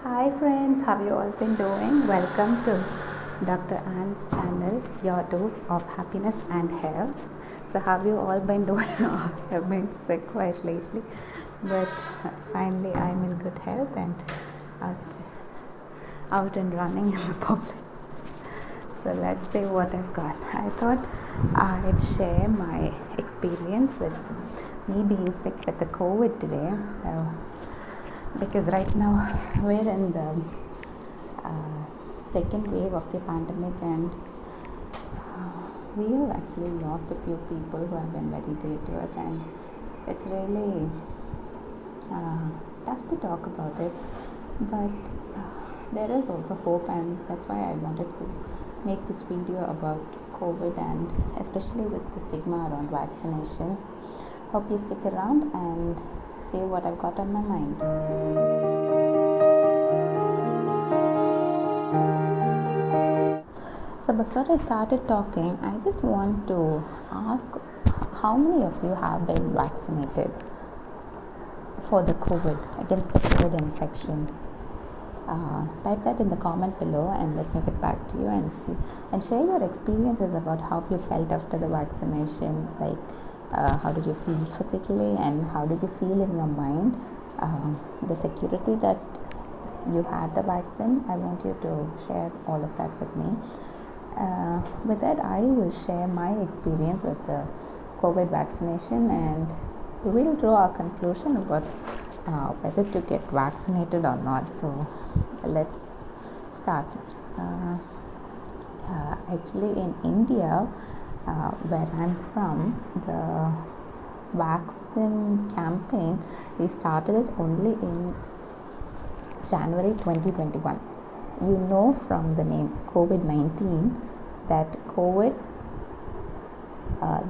Hi friends, how you all been doing? Welcome to Dr. Ann's channel, your dose of happiness and health. So have you all been doing? I've been sick quite lately, but finally I'm in good health and out, out and running in the public. So let's see what I've got. I thought I'd share my experience with me being sick with the COVID today. So because right now we're in the second wave of the pandemic, and we have actually lost a few people who have been very dear to us, and it's really tough to talk about it, but there is also hope, and that's why I wanted to make this video about COVID, and especially with the stigma around vaccination. Hope you stick around and see what I've got on my mind. So before I started talking, I just want to ask, how many of you have been vaccinated for the COVID, against the COVID infection? Type that in the comment below and let me get back to you and see, and share your experiences about how you felt after the vaccination. Like how did you feel physically, and how did you feel in your mind? The security that you had the vaccine, I want you to share all of that with me. With that, I will share my experience with the COVID vaccination, and we'll draw a conclusion about whether to get vaccinated or not. So let's start. Actually, in India, where I'm from, the vaccine campaign, we started it only in January 2021. You know from the name COVID-19 that COVID,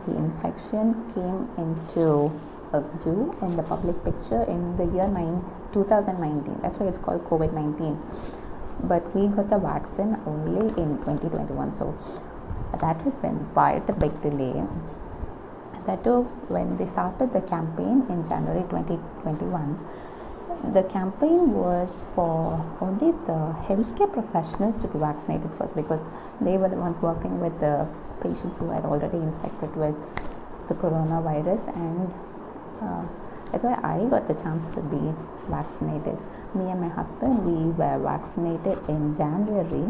the infection came into view in the public picture in the year 2019. That's why it's called COVID-19. But we got the vaccine only in 2021. So that has been quite a big delay. That too, when they started the campaign in January 2021, the campaign was for only the healthcare professionals to be vaccinated first, because they were the ones working with the patients who had already infected with the coronavirus, and that's why I got the chance to be vaccinated. Me and my husband, we were vaccinated in January,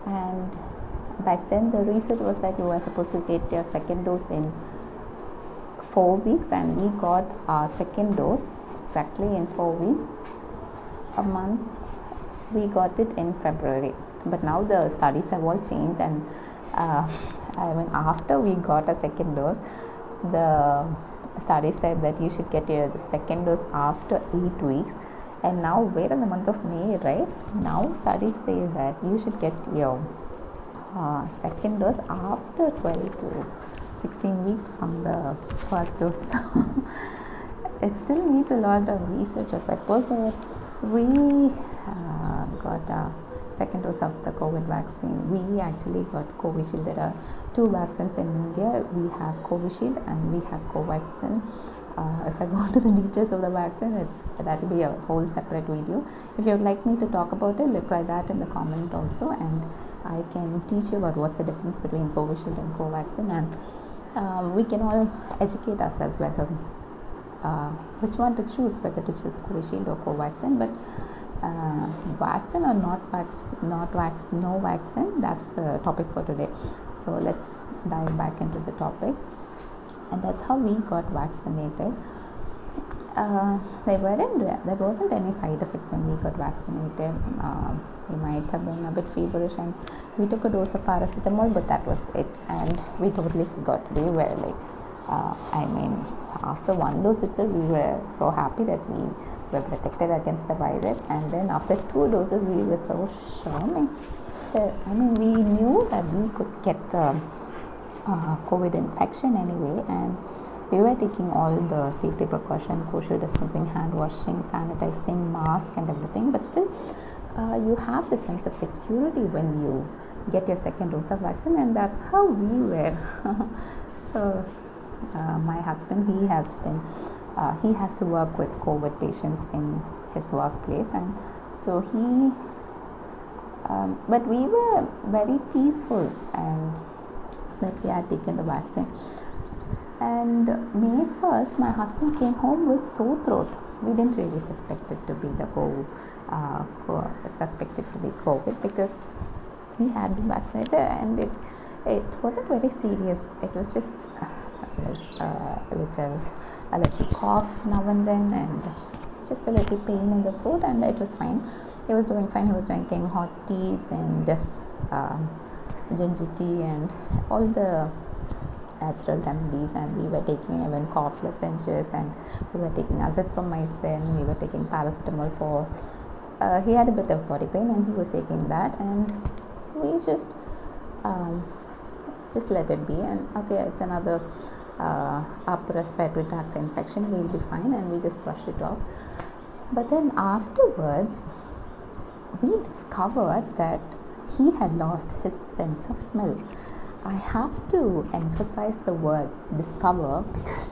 and back then the research was that you were supposed to get your second dose in 4 weeks, and we got our second dose exactly in 4 weeks. A month, we got it in February. But now the studies have all changed, and after we got a second dose, the study said that you should get your second dose after 8 weeks. And now we're in the month of May, right? Now studies say that you should get your second dose after 12 to 16 weeks from the first dose. It still needs a lot of research. I suppose we got a second dose of the COVID vaccine. We actually got Covishield. There are two vaccines in India. We have Covishield and we have Covaxin. If I go into the details of the vaccine, that will be a whole separate video. If you would like me to talk about it, reply that in the comment also, and I can teach you about what's the difference between Covishield and Covaxin, and we can all educate ourselves whether which one to choose, whether to choose Covishield or Covaxin. But vaccine or no vaccine, that's the topic for today. So let's dive back into the topic, and that's how we got vaccinated. There wasn't any side effects when we got vaccinated. We might have been a bit feverish, and we took a dose of paracetamol, but that was it, and we totally forgot. We were like, after one dose itself, we were so happy that we were protected against the virus, and then after 2 doses, we were so sure. We knew that we could get the COVID infection anyway, and we were taking all the safety precautions, social distancing, hand washing, sanitizing, mask and everything, but still you have the sense of security when you get your second dose of vaccine, and that's how we were. So my husband, he has to work with COVID patients in his workplace, and So but we were very peaceful and that we had taken the vaccine. And May 1st, my husband came home with sore throat. We didn't really suspect it to be COVID because we had been vaccinated, and it wasn't very serious. It was just a little cough now and then, and just a little pain in the throat, and it was fine. He was doing fine. He was drinking hot teas and ginger tea and all the natural remedies, and we were taking even cough lozenges, and we were taking azithromycin, we were taking paracetamol for he had a bit of body pain, and he was taking that, and we just let it be, and okay, it's another upper respiratory tract infection, we'll be fine, and we just brushed it off. But then afterwards we discovered that he had lost his sense of smell. I have to emphasize the word discover because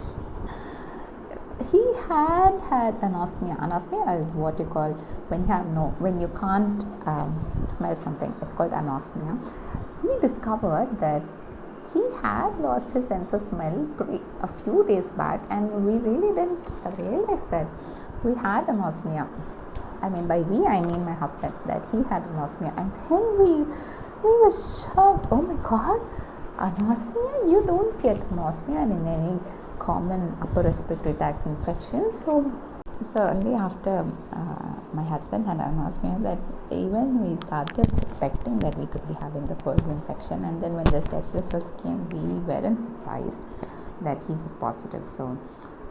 he had anosmia. Anosmia is what you call when you can't smell something. It's called anosmia. We discovered that he had lost his sense of smell a few days back, and we really didn't realize that we had anosmia. I mean, by we, I mean my husband, that he had anosmia, and then we were shocked. Oh my God, anosmia? You don't get anosmia in any common upper respiratory tract infection. So only after my husband had anosmia that even we started suspecting that we could be having the COVID infection. And then when the test results came, we weren't surprised that he was positive. So,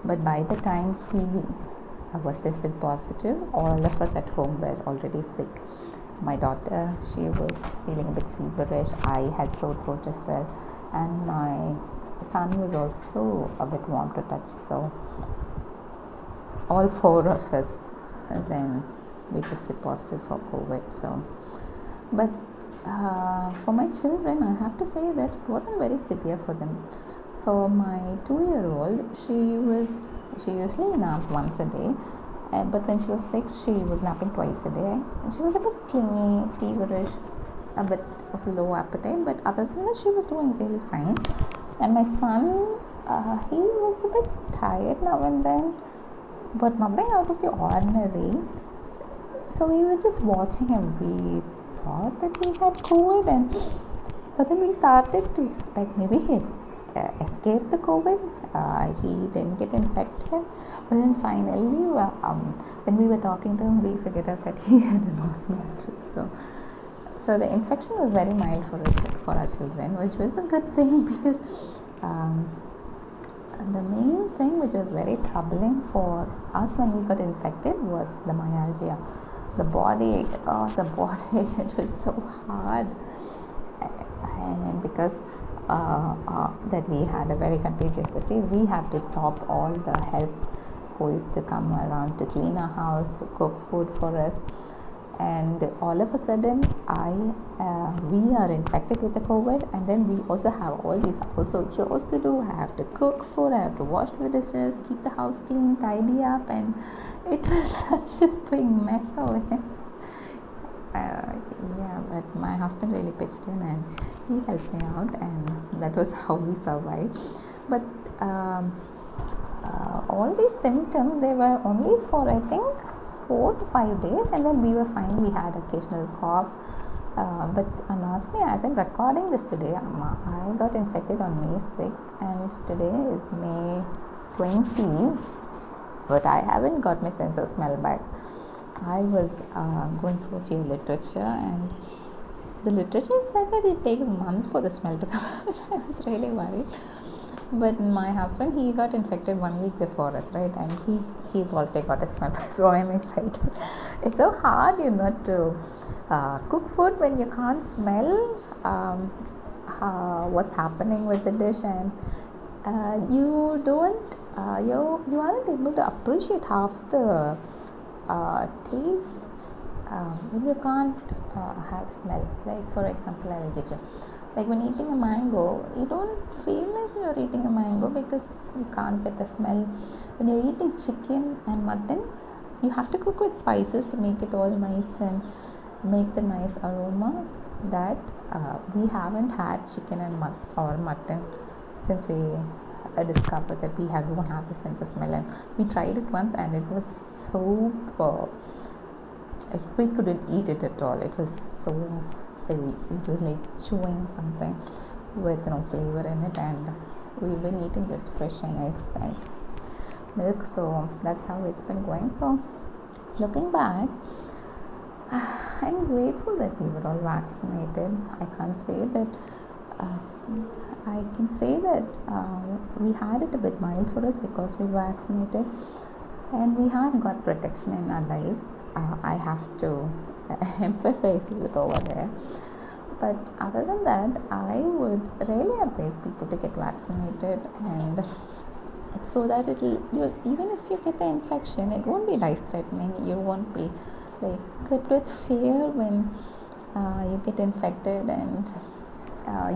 but by the time he was tested positive, all of us at home were already sick. My daughter, she was feeling a bit feverish. I had sore throat as well, and my son was also a bit warm to touch. So all four of us, and then we tested positive for COVID. So, but for my children, I have to say that it wasn't very severe for them. For my 2-year-old, she usually naps once a day, but when she was sick, she was napping twice a day. She was a bit clingy, feverish, a bit of low appetite, but other than that, she was doing really fine. And my son, he was a bit tired now and then, but nothing out of the ordinary. So we were just watching him. We thought that he had COVID, but then we started to suspect maybe he escaped the COVID. He didn't get infected. But then finally, when we were talking to him, we figured out that he had anosmia too. So the infection was very mild for our children, which was a good thing because the main thing which was very troubling for us when we got infected was the myalgia. The body, it was so hard. And because that we had a very contagious disease, we had to stop all the help who used to come around to clean our house, to cook food for us. And all of a sudden, we are infected with the COVID, and then we also have all these household chores to do. I have to cook food, I have to wash the dishes, keep the house clean, tidy up, and it was such a big mess over here. But my husband really pitched in and he helped me out, and that was how we survived. But all these symptoms, they were only for I think 4 to 5 days, and then we were fine. We had occasional cough, but anosmia, as I'm recording this today, I got infected on May 6th, and today is May 20, but I haven't got my sense of smell back. I was going through a few literature, and the literature said that it takes months for the smell to come out. I was really worried. But my husband, he got infected 1 week before us, right? And he's already got a smell back, so I'm excited. It's so hard, to cook food when you can't smell what's happening with the dish, and you aren't able to appreciate half the tastes when you can't have smell. Like, for example, I'll give you, like when eating a mango, you don't feel like you're eating a mango because you can't get the smell. When you're eating chicken and mutton, you have to cook with spices to make it all nice and make the nice aroma. That we haven't had chicken and or mutton since we discovered that don't have the sense of smell, and we tried it once and it was so we couldn't eat it at all. It was so it was like chewing something with no flavor in it, and we've been eating just fish and eggs and milk. So that's how it's been going. So looking back, I'm grateful that we were all vaccinated. I can't say that I can say that we had it a bit mild for us because we were vaccinated and we had God's protection in our lives. I have to emphasize it over there. But other than that, I would really advise people to get vaccinated, and it's so that even if you get the infection, it won't be life threatening. You won't be like gripped with fear when you get infected and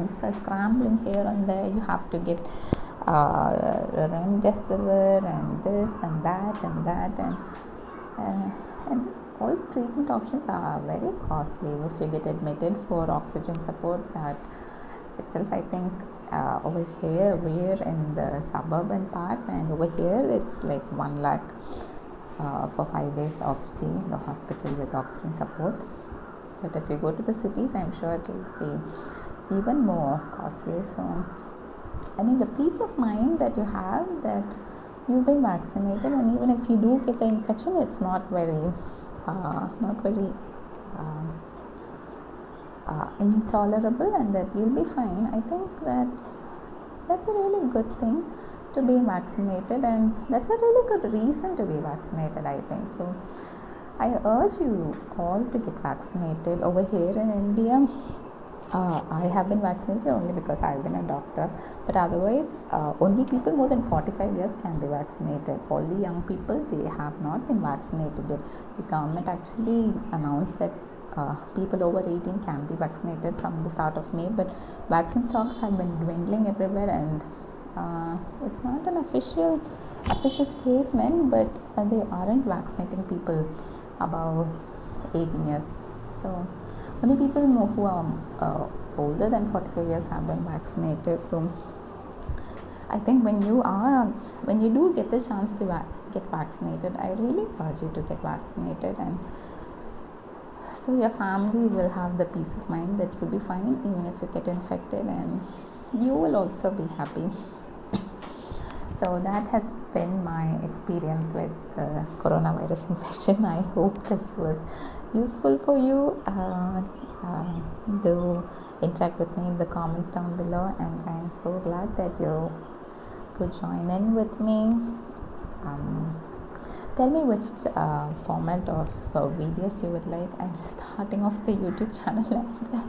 you start scrambling here and there. You have to get remdesivir and this and that and all treatment options are very costly. If you get admitted for oxygen support, that itself, I think over here we're in the suburban parts, and over here it's like 1 lakh for 5 days of stay in the hospital with oxygen support. But if you go to the cities, I'm sure it will be even more costly. So I mean, the peace of mind that you have that you've been vaccinated, and even if you do get the infection, it's not very intolerable, and that you'll be fine. I think that's a really good thing to be vaccinated, and that's a really good reason to be vaccinated, I think. So I urge you all to get vaccinated. Over here in India, I have been vaccinated only because I've been a doctor, but otherwise only people more than 45 years can be vaccinated. All the young people, they have not been vaccinated yet. The government actually announced that people over 18 can be vaccinated from the start of May, but vaccine stocks have been dwindling everywhere, and it's not an official statement, but they aren't vaccinating people above 18 years. So only people who are older than 45 years have been vaccinated. So I think when you do get the chance to get vaccinated, I really urge you to get vaccinated, and so your family will have the peace of mind that you'll be fine even if you get infected, and you will also be happy. So that has been my experience with coronavirus infection. I hope this was useful for you. Do interact with me in the comments down below, and I'm so glad that you could join in with me. Tell me which format of videos you would like. I'm just starting off the YouTube channel, and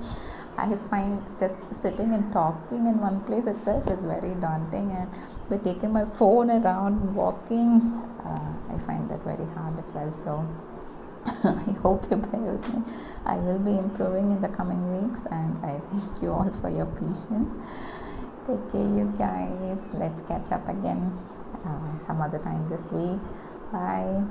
I find just sitting and talking in one place itself is very daunting, and by taking my phone around walking, I find that very hard as well. So I hope you bear with me. I will be improving in the coming weeks, and I thank you all for your patience. Take care, you guys. Let's catch up again some other time this week. Bye.